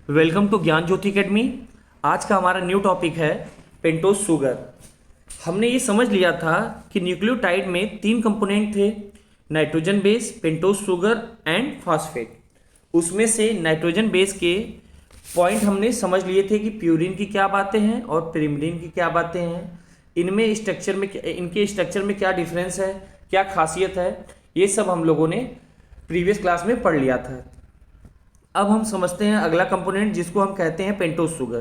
Welcome to ज्ञान ज्योति academy. आज का हमारा न्यू टॉपिक है पेंटोज शुगर। हमने ये समझ लिया था कि न्यूक्लियोटाइड में तीन कंपोनेंट थे, nitrogen base, pentose sugar and phosphate. उसमें से नाइट्रोजन बेस के पॉइंट हमने समझ लिए थे कि प्यूरिन की क्या बातें हैं और पिरिमिडिन की क्या बातें हैं, इनमें स्ट्रक्चर में इनके स्ट्रक्चर में क्या डिफरेंस है, क्या खासियत है, ये सब हम लोगों ने प्रीवियस क्लास में पढ़ लिया था। अब हम समझते हैं अगला कंपोनेंट जिसको हम कहते हैं पेंटोज शुगर।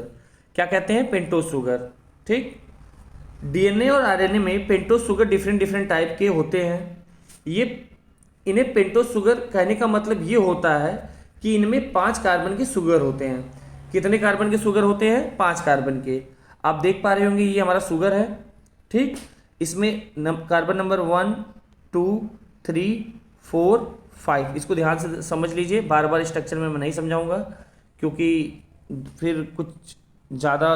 क्या कहते हैं? Pentose sugar. ठीक। डीएनए और आरएनए में pentose sugar different different type के होते हैं। ये इन्हें पेंटोज शुगर कहने का मतलब ये होता है कि इनमें 5 कार्बन के शुगर होते हैं। कितने कार्बन के शुगर होते हैं? 5 कार्बन के। आप देख पा रहे होंगे ये हमारा शुगर है। ठीक। इसमें कार्बन नंबर 1, 2, 3, 4, 5। इसको ध्यान से समझ लीजिए, बार बार स्ट्रक्चर में मैं नहीं समझाऊंगा क्योंकि फिर कुछ ज़्यादा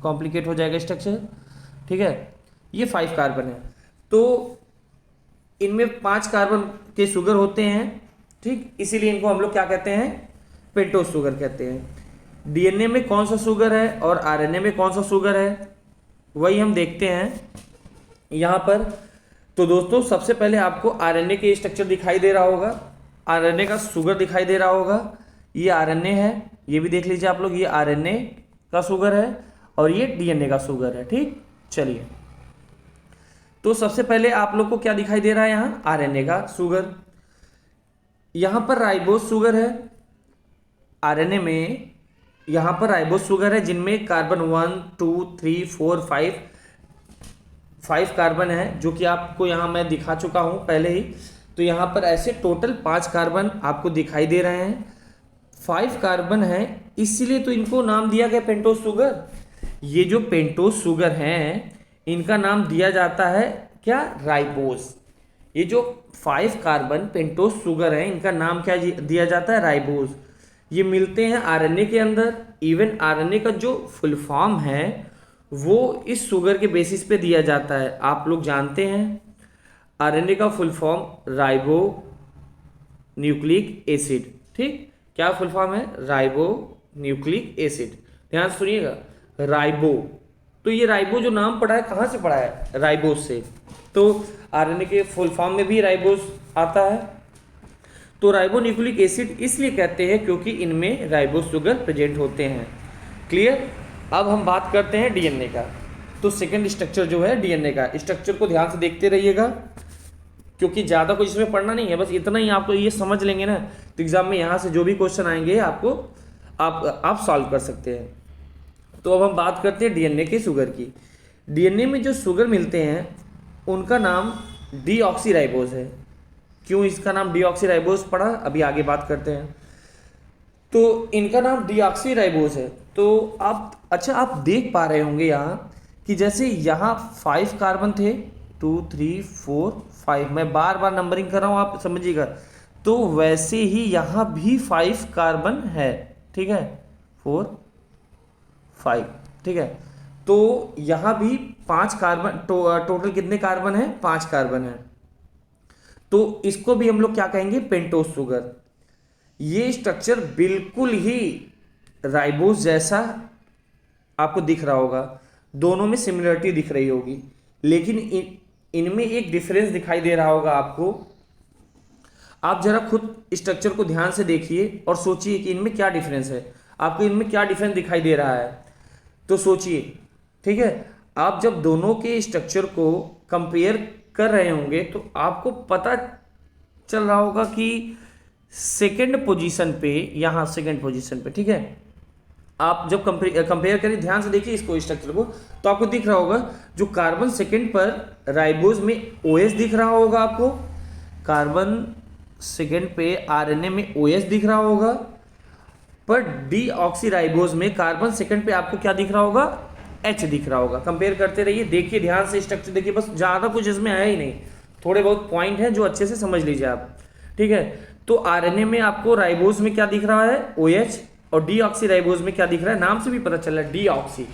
कॉम्प्लिकेट हो जाएगा स्ट्रक्चर। ठीक है। ये 5 कार्बन है, तो इनमें 5 कार्बन के शुगर होते हैं। ठीक। इसीलिए इनको हम लोग क्या कहते हैं? पेंटोज शुगर कहते हैं। डीएनए में कौन सा शुगर है और आरएनए में कौन सा शुगर है, वही हम देखते हैं यहाँ पर। तो दोस्तों सबसे पहले आपको आरएनए के स्ट्रक्चर दिखाई दे रहा होगा, आरएनए का शुगर दिखाई दे रहा होगा। ये आरएनए है, ये भी देख लीजिए आप लोग, ये आरएनए का शुगर है और ये डीएनए का शुगर है। ठीक। चलिए, तो सबसे पहले आप लोग को क्या दिखाई दे रहा है? यहाँ आरएनए का शुगर। यहाँ पर राइबोज शुगर है आरएनए में, यहाँ पर राइबोज शुगर है जिनमें कार्बन 1, 2, 3, 4, 5 कार्बन है, जो कि आपको यहाँ मैं दिखा चुका हूँ पहले ही। तो यहाँ पर ऐसे टोटल 5 कार्बन आपको दिखाई दे रहे हैं। 5 कार्बन है, इसीलिए तो इनको नाम दिया गया पेंटोज शुगर। ये जो पेंटोज शुगर हैं इनका नाम दिया जाता है क्या? राइबोज। ये जो 5 कार्बन पेंटोज शुगर है इनका नाम क्या दिया जाता है? राइबोज। ये मिलते हैं आरएनए के अंदर। इवन आरएनए का जो फुल फॉर्म है वो इस शुगर के बेसिस पे दिया जाता है। आप लोग जानते हैं आरएनए का full form ribo nucleic acid. ठीक। क्या फुल फॉर्म है? Ribo nucleic acid. ध्यान से सुनिएगा, राइबो। तो ये राइबो जो नाम पड़ा है कहाँ से पड़ा है? राइबोज से। तो आरएनए के फुल फॉर्म में भी राइबोज आता है। तो राइबो न्यूक्लिक एसिड इसलिए कहते हैं क्योंकि इनमें राइबोज शुगर प्रेजेंट होते हैं। क्लियर। अब हम बात करते हैं डीएनए का। तो सेकंड स्ट्रक्चर जो है डीएनए का, स्ट्रक्चर को ध्यान से देखते रहिएगा क्योंकि ज़्यादा कुछ इसमें पढ़ना नहीं है, बस इतना ही आपको ये समझ लेंगे ना तो एग्जाम में यहाँ से जो भी क्वेश्चन आएंगे आपको आप सॉल्व कर सकते हैं। तो अब हम बात करते हैं डीएनए के शुगर की। डीएनए में जो शुगर मिलते हैं उनका नाम डीऑक्सीराइबोज है। क्यों इसका नाम डीऑक्सीराइबोज पड़ा, अभी आगे बात करते हैं। तो इनका नाम डीऑक्सीराइबोज है। तो आप देख पा रहे होंगे यहाँ कि जैसे यहाँ 5 कार्बन थे, 2, 3, 4, 5, मैं बार बार नंबरिंग कर रहा हूँ, आप समझिएगा। तो वैसे ही यहाँ भी 5 कार्बन है। ठीक है, 4, 5। ठीक है। तो यहाँ भी 5 कार्बन, टोटल कितने कार्बन है? 5 कार्बन है। तो इसको भी हम लोग क्या कहेंगे? Pentose sugar. ये स्ट्रक्चर बिल्कुल ही राइबोज जैसा आपको दिख रहा होगा, दोनों में सिमिलरिटी दिख रही होगी, लेकिन इनमें एक डिफरेंस दिखाई दे रहा होगा आपको। आप जरा खुद स्ट्रक्चर को ध्यान से देखिए और सोचिए कि इनमें क्या डिफरेंस है। आपको इनमें क्या डिफरेंस दिखाई दे रहा है, तो सोचिए। ठीक है। आप जब दोनों के स्ट्रक्चर को कंपेयर कर रहे होंगे तो आपको पता चल रहा होगा कि सेकेंड पोजीशन पे, यहाँ सेकेंड पोजीशन पे, ठीक है, आप जब कंपेयर करें, ध्यान से देखिए इसको, स्ट्रक्चर को, तो आपको दिख रहा होगा जो कार्बन सेकेंड पर राइबोज में OH दिख रहा होगा आपको, कार्बन सेकेंड पे आरएनए में OH दिख रहा होगा, पर डीऑक्सीराइबोज में कार्बन सेकेंड पे आपको क्या दिख रहा होगा? H दिख रहा होगा। कंपेयर करते रहिए, देखिए ध्यान से स्ट्रक्चर देखिए, बस ज़्यादा कुछ इसमें है ही नहीं, थोड़े बहुत पॉइंट हैं जो अच्छे से समझ लीजिए आप। ठीक है। तो आरएनए में आपको राइबोज में क्या दिख रहा है? OH, और डीऑक्सीराइबोज में क्या दिख रहा है? नाम से भी पता चल रहा है, डीऑक्सी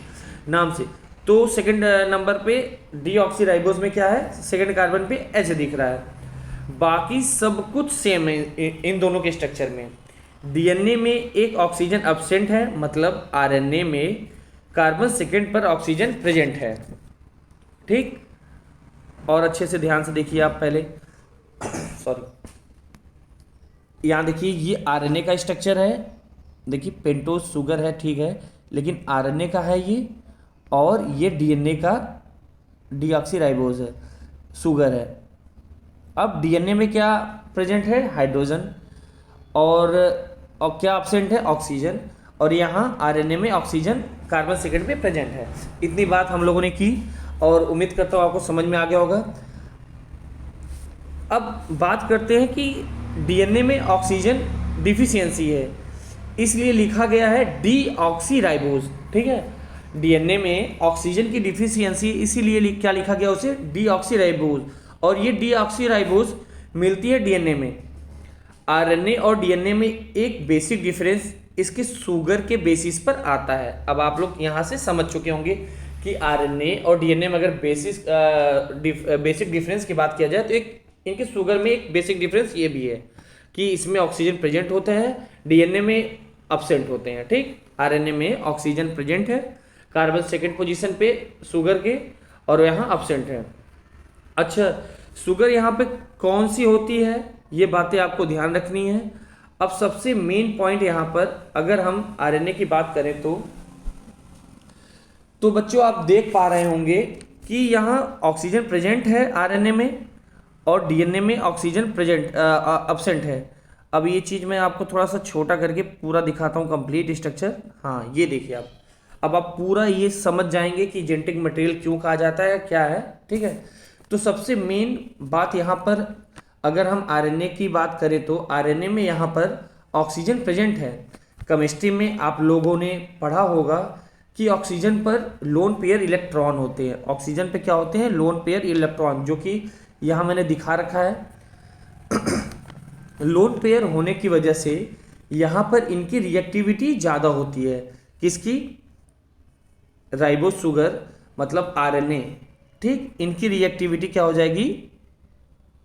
नाम से। तो सेकंड नंबर पे डीऑक्सीराइबोज में क्या है? सेकंड कार्बन पे H दिख रहा है। बाकी सब कुछ सेम है इन दोनों के स्ट्रक्चर में, डीएनए में एक ऑक्सीजन अब्सेंट है, मतलब आरएनए में कार्बन सेकेंड पर ऑक्सीजन प्रेजेंट है। ठीक, और अच्छे से ध्यान से देखिए आप पहले सॉरी, यहाँ देखिए ये आरएनए का स्ट्रक्चर है, देखिए पेंटोज शुगर है, ठीक है, लेकिन आरएनए का है ये, और ये डीएनए का डीऑक्सीराइबोज है, शुगर है। अब डीएनए में क्या प्रेजेंट है? हाइड्रोजन, और क्या अब्सेंट है? ऑक्सीजन, और यहाँ आरएनए में ऑक्सीजन कार्बन सेकेंड पे प्रेजेंट है। इतनी बात हम लोगों ने की और उम्मीद करता हूँ आपको समझ में आ गया होगा। अब बात करते हैं कि डीएनए में ऑक्सीजन डिफिशियंसी है, इसलिए लिखा गया है डीऑक्सीराइबोज। ठीक है, डीएनए में ऑक्सीजन की डिफिशियंसी, इसीलिए क्या लिखा गया उसे? डीऑक्सीराइबोज। और ये डीऑक्सीराइबोज मिलती है डीएनए में। आरएनए और डीएनए में एक बेसिक डिफरेंस इसके शुगर के बेसिस पर आता है। अब आप लोग यहाँ से समझ चुके होंगे कि आरएनए और डीएनए में अगर बेसिक डिफरेंस की बात किया जाए तो एक इनके शुगर में एक बेसिक डिफरेंस ये भी है कि इसमें ऑक्सीजन प्रेजेंट होते हैं, डीएनए में अब्सेंट होते हैं। ठीक, आरएनए में ऑक्सीजन प्रेजेंट है कार्बन सेकेंड पोजीशन पे शुगर के, और यहाँ अब्सेंट है। अच्छा, शुगर यहाँ पे कौन सी होती है, ये बातें आपको ध्यान रखनी है। अब सबसे मेन पॉइंट यहाँ पर अगर हम आरएनए की बात करें तो बच्चों आप देख पा रहे होंगे कि यहाँ ऑक्सीजन प्रेजेंट है आरएनए में और डीएनए में ऑक्सीजन प्रेजेंट अब्सेंट है। अब ये चीज़ मैं आपको थोड़ा सा छोटा करके पूरा दिखाता हूँ कंप्लीट स्ट्रक्चर। हाँ, ये देखिए आप, अब आप पूरा ये समझ जाएंगे कि जेनेटिक मटेरियल क्यों कहा जाता है, क्या है। ठीक है, तो सबसे मेन बात यहाँ पर अगर हम आरएनए की बात करें तो आरएनए में यहाँ पर ऑक्सीजन प्रेजेंट है। केमिस्ट्री में आप लोगों ने पढ़ा होगा कि ऑक्सीजन पर लोन पेयर इलेक्ट्रॉन होते हैं। ऑक्सीजन पे क्या होते हैं? लोन पेयर इलेक्ट्रॉन, जो कि यहाँ मैंने दिखा रखा है। लोन पेयर होने की वजह से यहाँ पर इनकी रिएक्टिविटी ज़्यादा होती है। किसकी? राइबोज शुगर मतलब आरएनए। ठीक, इनकी रिएक्टिविटी क्या हो जाएगी?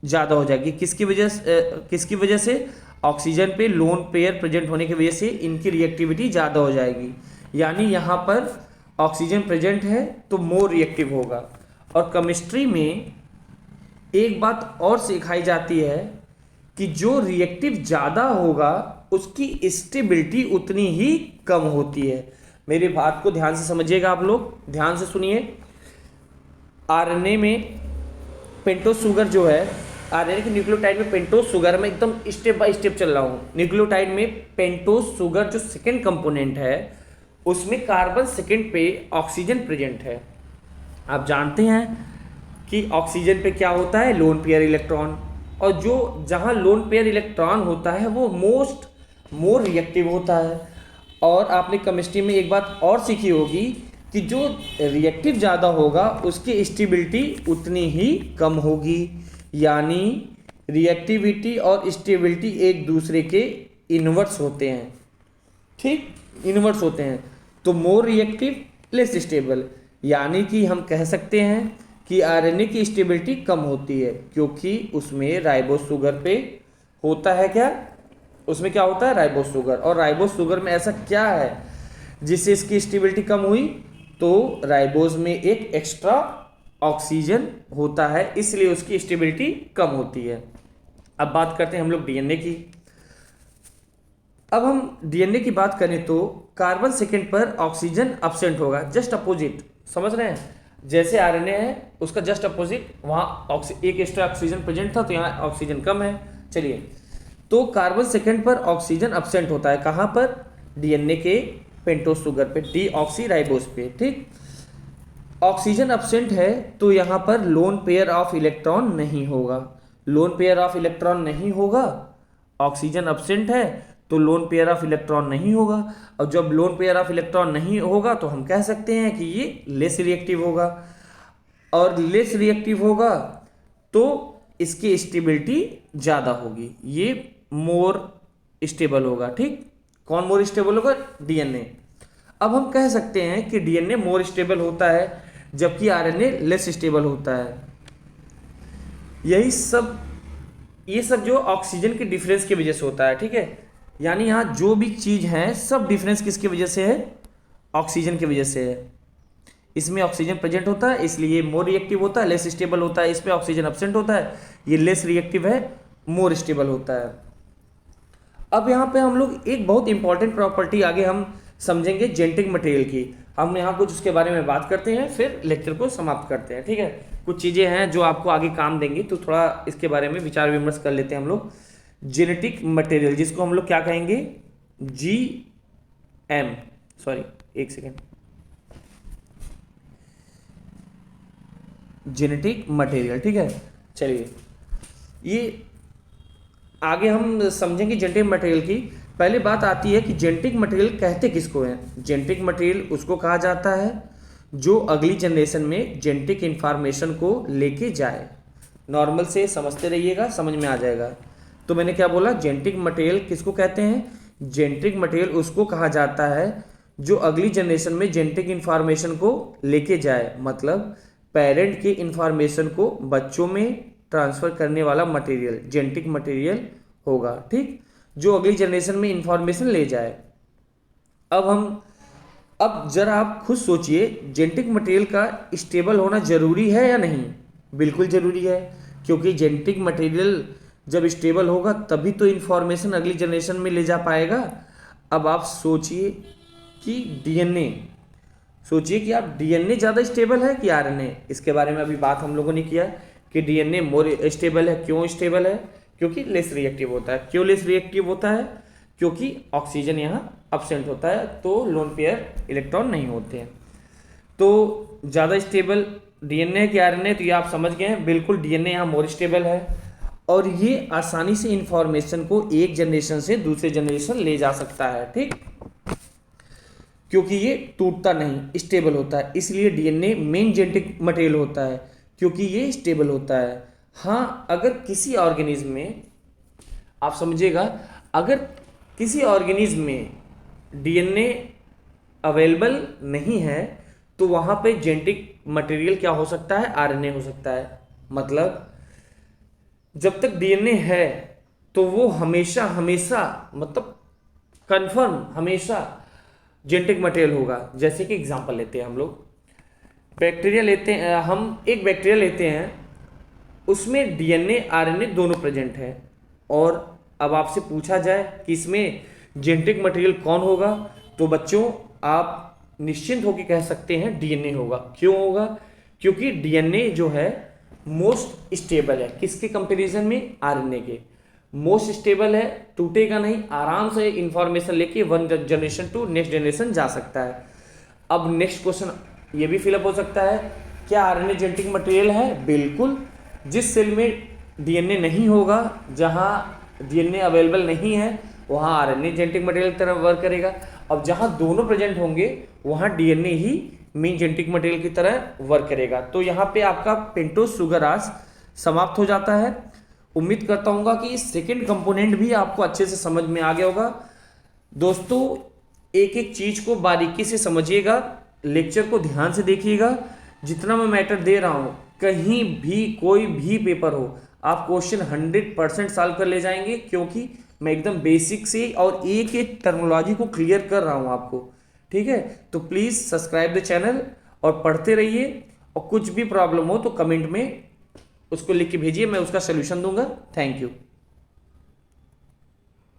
ज़्यादा हो जाएगी। किसकी वजह से? ऑक्सीजन पे लोन पेयर प्रेजेंट होने की वजह से इनकी रिएक्टिविटी ज़्यादा हो जाएगी। यानी यहाँ पर ऑक्सीजन प्रेजेंट है तो मोर रिएक्टिव होगा। और केमिस्ट्री में एक बात और सिखाई जाती है कि जो रिएक्टिव ज़्यादा होगा उसकी स्टेबिलिटी उतनी ही कम होती है। मेरी बात को ध्यान से समझिएगा, आप लोग ध्यान से सुनिए। आरएनए में पेंटोज शुगर जो है, आरएनए के न्यूक्लियोटाइड में पेंटोज शुगर, मैं एकदम स्टेप बाय स्टेप चल रहा हूँ। न्यूक्लियोटाइड में पेंटोज शुगर जो सेकेंड कंपोनेंट है उसमें कार्बन सेकेंड पे ऑक्सीजन प्रेजेंट है। आप जानते हैं कि ऑक्सीजन पे क्या होता है? लोन पेयर इलेक्ट्रॉन, और जो जहाँ लोन पेयर इलेक्ट्रॉन होता है वो मोर रिएक्टिव होता है। और आपने केमिस्ट्री में एक बात और सीखी होगी कि जो रिएक्टिव ज़्यादा होगा उसकी स्टेबिलिटी उतनी ही कम होगी। यानी रिएक्टिविटी और स्टेबिलिटी एक दूसरे के इन्वर्स होते हैं। ठीक, इन्वर्स होते हैं। तो मोर रिएक्टिव लेस स्टेबल, यानी कि हम कह सकते हैं कि आरएनए की स्टेबिलिटी कम होती है क्योंकि उसमें राइबोज शुगर पे होता है क्या? उसमें क्या होता है? Ribose sugar. और राइबोज शुगर में ऐसा क्या है जिससे इसकी स्टेबिलिटी कम हुई? तो राइबोज में एक एक्स्ट्रा ऑक्सीजन होता है, इसलिए उसकी स्टेबिलिटी कम होती है। अब बात करते हैं हम लोग डीएनए की। अब हम डीएनए की बात करें तो कार्बन सेकेंड पर ऑक्सीजन अब्सेंट होगा, जस्ट अपोजिट। समझ रहे हैं? जैसे आरएनए है उसका जस्ट अपोजिट, वहाँ एक एक्स्ट्रा ऑक्सीजन प्रेजेंट था तो यहाँ ऑक्सीजन कम है। चलिए, तो कार्बन सेकेंड पर ऑक्सीजन अब्सेंट होता है कहाँ पर? डीएनए के पेंटोज शुगर पे, डीऑक्सीराइबोज पे। ठीक, ऑक्सीजन अब्सेंट है तो यहाँ पर लोन पेयर ऑफ इलेक्ट्रॉन नहीं होगा। लोन पेयर ऑफ इलेक्ट्रॉन नहीं होगा, ऑक्सीजन अब्सेंट है तो लोन पेयर ऑफ इलेक्ट्रॉन नहीं होगा। और जब लोन पेयर ऑफ इलेक्ट्रॉन नहीं होगा तो हम कह सकते हैं कि ये लेस रिएक्टिव होगा, और लेस रिएक्टिव होगा तो इसकी स्टेबिलिटी ज़्यादा होगी, ये मोर स्टेबल होगा। ठीक, कौन मोर स्टेबल होगा? डीएनए। अब हम कह सकते हैं कि डीएनए मोर स्टेबल होता है जबकि आरएनए लेस स्टेबल होता है। ये सब जो ऑक्सीजन के डिफरेंस की वजह से होता है। ठीक है, यानी यहाँ जो भी चीज़ है सब डिफरेंस किसकी वजह से है, ऑक्सीजन की वजह से है। इसमें ऑक्सीजन प्रेजेंट होता है इसलिए ये मोर रिएक्टिव होता है, लेस स्टेबल होता है। इसमें ऑक्सीजन एब्सेंट होता है, ये लेस रिएक्टिव है, मोर स्टेबल होता है। अब यहाँ पे हम लोग एक बहुत इंपॉर्टेंट प्रॉपर्टी आगे हम समझेंगे जेनेटिक मटेरियल की। हम यहाँ कुछ उसके बारे में बात करते हैं, फिर लेक्चर को समाप्त करते हैं। ठीक है, कुछ चीज़ें हैं जो आपको आगे काम देंगी, तो थोड़ा इसके बारे में विचार विमर्श कर लेते हैं हम लोग। जेनेटिक मटेरियल जिसको हम लोग क्या कहेंगे, GM, सॉरी एक सेकेंड, जेनेटिक मटेरियल। ठीक है, चलिए ये आगे हम समझेंगे जेनेटिक मटेरियल की। पहले बात आती है कि जेनेटिक मटेरियल कहते किसको हैं। जेनेटिक मटेरियल उसको कहा जाता है जो अगली जनरेशन में जेनेटिक इंफॉर्मेशन को लेके जाए। नॉर्मल से समझते रहिएगा, समझ में आ जाएगा। तो मैंने क्या बोला, जेनेटिक मटेरियल किसको कहते हैं, जेनेटिक मटेरियल उसको कहा जाता है जो अगली जनरेशन में जेनेटिक इंफॉर्मेशन को लेके जाए, मतलब पेरेंट के इंफॉर्मेशन को बच्चों में ट्रांसफर करने वाला मटेरियल जेनेटिक मटेरियल होगा। ठीक, जो अगली जनरेशन में इंफॉर्मेशन ले जाए। अब जरा आप खुद सोचिए, जेनेटिक मटेरियल का स्टेबल होना जरूरी है या नहीं। बिल्कुल जरूरी है, क्योंकि जेनेटिक मटेरियल जब स्टेबल होगा तभी तो इंफॉर्मेशन अगली जनरेशन में ले जा पाएगा। अब आप सोचिए कि डीएनए, सोचिए कि आप डीएनए ज़्यादा स्टेबल है कि आरएनए। इसके बारे में अभी बात हम लोगों ने किया कि डीएनए मोर स्टेबल है। क्यों स्टेबल है, क्योंकि लेस रिएक्टिव होता है। क्यों लेस रिएक्टिव होता है, क्योंकि ऑक्सीजन यहाँ अब्सेंट होता है, तो लोन पेयर इलेक्ट्रॉन नहीं होते हैं। तो ज़्यादा स्टेबल डीएनए कि आरएनए, तो ये आप समझ गए हैं, बिल्कुल डीएनए यहाँ मोर स्टेबल है और ये आसानी से इंफॉर्मेशन को एक जनरेशन से दूसरे जनरेशन ले जा सकता है। ठीक, क्योंकि ये टूटता नहीं, स्टेबल होता है, इसलिए डीएनए मेन जेनेटिक मटेरियल होता है, क्योंकि ये स्टेबल होता है। हाँ, अगर किसी ऑर्गेनिज्म में, आप समझिएगा, अगर किसी ऑर्गेनिज्म में डीएनए अवेलेबल नहीं है तो वहाँ पे जेनेटिक मटेरियल क्या हो सकता है, आरएनए हो सकता है। मतलब जब तक डीएनए है तो वो हमेशा हमेशा, मतलब कंफर्म हमेशा जेनेटिक मटेरियल होगा। जैसे कि एग्जांपल लेते हैं हम लोग, बैक्टीरिया लेते हैं, हम एक बैक्टीरिया लेते हैं, उसमें डीएनए आरएनए दोनों प्रेजेंट है, और अब आपसे पूछा जाए कि इसमें जेनेटिक मटेरियल कौन होगा, तो बच्चों आप निश्चिंत होकर कह सकते हैं डीएनए होगा। क्यों होगा, क्योंकि डीएनए जो है मोस्ट स्टेबल है। किसके कंपैरिजन में, आरएनए के। मोस्ट स्टेबल है, टूटेगा नहीं, आराम से इंफॉर्मेशन लेके one generation to next generation जा सकता है। अब नेक्स्ट क्वेश्चन ये भी फिलअप हो सकता है, क्या आरएनए जेनेटिक मटेरियल है? बिल्कुल। जिस सेल में डीएनए नहीं होगा, जहां डीएनए अवेलेबल नहीं है, वहां आरएनए जेनेटिक मटेरियल की तरह वर्क करेगा। अब जहां दोनों प्रेजेंट होंगे वहां डीएनए ही मेन जेनेटिक मटेरियल की तरह वर्क करेगा। तो यहाँ पे आपका पेंटोज सुगर आज समाप्त हो जाता है। उम्मीद करता हूँ कि सेकेंड कंपोनेंट भी आपको अच्छे से समझ में आ गया होगा। दोस्तों, एक एक चीज को बारीकी से समझिएगा, लेक्चर को ध्यान से देखिएगा। जितना मैं मैटर दे रहा हूँ, कहीं भी कोई भी पेपर हो, आप क्वेश्चन 100% सॉल्व कर ले जाएंगे, क्योंकि मैं एकदम बेसिक से और एक एक टर्मिनोलॉजी को क्लियर कर रहा हूँ आपको। ठीक है, तो प्लीज़ सब्सक्राइब द चैनल और पढ़ते रहिए, और कुछ भी प्रॉब्लम हो तो कमेंट में उसको लिख के भेजिए, मैं उसका सलूशन दूंगा। Thank you.